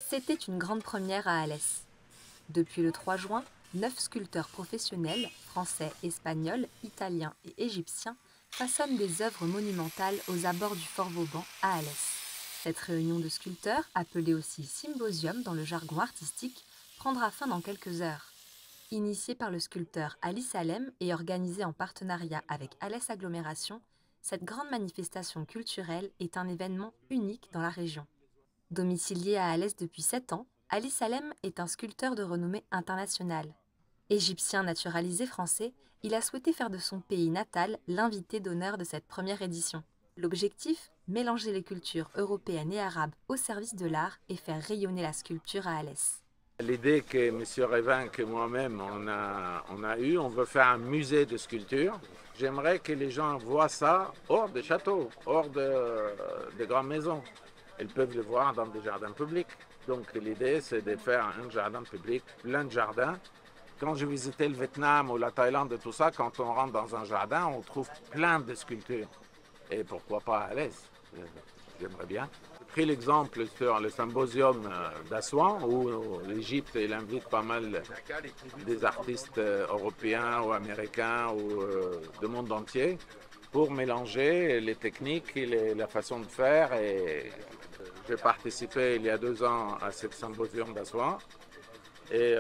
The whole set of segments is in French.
C'était une grande première à Alès. Depuis le 3 juin, 9 sculpteurs professionnels, français, espagnols, italiens et égyptiens, façonnent des œuvres monumentales aux abords du Fort Vauban à Alès. Cette réunion de sculpteurs, appelée aussi symposium dans le jargon artistique, prendra fin dans quelques heures. Initiée par le sculpteur Ali Salem et organisée en partenariat avec Alès Agglomération, cette grande manifestation culturelle est un événement unique dans la région. Domicilié à Alès depuis 7 ans, Ali Salem est un sculpteur de renommée internationale. Égyptien naturalisé français, il a souhaité faire de son pays natal l'invité d'honneur de cette première édition. L'objectif, mélanger les cultures européennes et arabes au service de l'art et faire rayonner la sculpture à Alès. L'idée que M. Révin et moi-même on a eue, on veut faire un musée de sculpture. J'aimerais que les gens voient ça hors des châteaux, hors de grandes maisons. Ils peuvent le voir dans des jardins publics. Donc l'idée, c'est de faire un jardin public, plein de jardins. Quand je visitais le Vietnam ou la Thaïlande et tout ça, quand on rentre dans un jardin, on trouve plein de sculptures. Et pourquoi pas à Alès? J'aimerais bien. J'ai pris l'exemple sur le symposium d'Assouan, où l'Égypte invite pas mal des artistes européens ou américains ou du monde entier pour mélanger les techniques et la façon de faire. Et j'ai participé il y a 2 ans à ce symposium d'Assouan. Et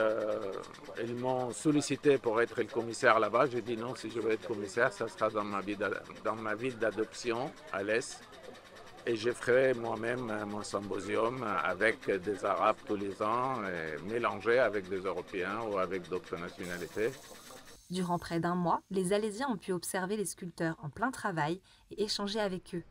ils m'ont sollicité pour être le commissaire là-bas. J'ai dit non, si je veux être commissaire, ça sera dans ma ville d'adoption à l'Est. Et je ferai moi-même mon symposium avec des Arabes tous les ans, et mélangé avec des Européens ou avec d'autres nationalités. Durant près d'un mois, les Alésiens ont pu observer les sculpteurs en plein travail et échanger avec eux.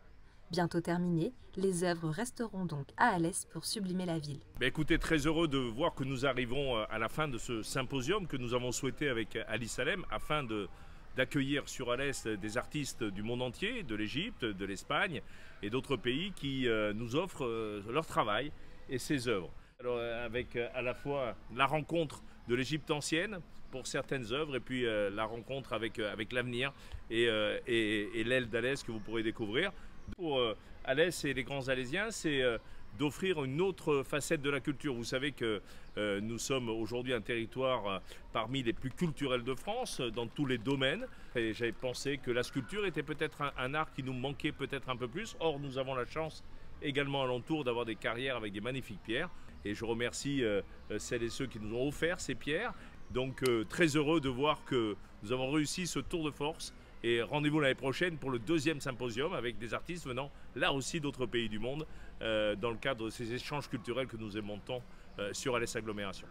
Bientôt terminées, les œuvres resteront donc à Alès pour sublimer la ville. Écoutez, très heureux de voir que nous arrivons à la fin de ce symposium que nous avons souhaité avec Ali Salem afin d'accueillir sur Alès des artistes du monde entier, de l'Égypte, de l'Espagne et d'autres pays qui nous offrent leur travail et ses œuvres. Alors, avec à la fois la rencontre de l'Égypte ancienne pour certaines œuvres et puis la rencontre avec l'avenir et l'aile d'Alès que vous pourrez découvrir. Pour Alès et les grands Alésiens, c'est d'offrir une autre facette de la culture. Vous savez que nous sommes aujourd'hui un territoire parmi les plus culturels de France, dans tous les domaines. Et j'avais pensé que la sculpture était peut-être un art qui nous manquait peut-être un peu plus. Or, nous avons la chance également alentour d'avoir des carrières avec des magnifiques pierres. Et je remercie celles et ceux qui nous ont offert ces pierres. Donc très heureux de voir que nous avons réussi ce tour de force. Et rendez-vous l'année prochaine pour le 2e symposium avec des artistes venant là aussi d'autres pays du monde dans le cadre de ces échanges culturels que nous aimons tant sur Alès Agglomération.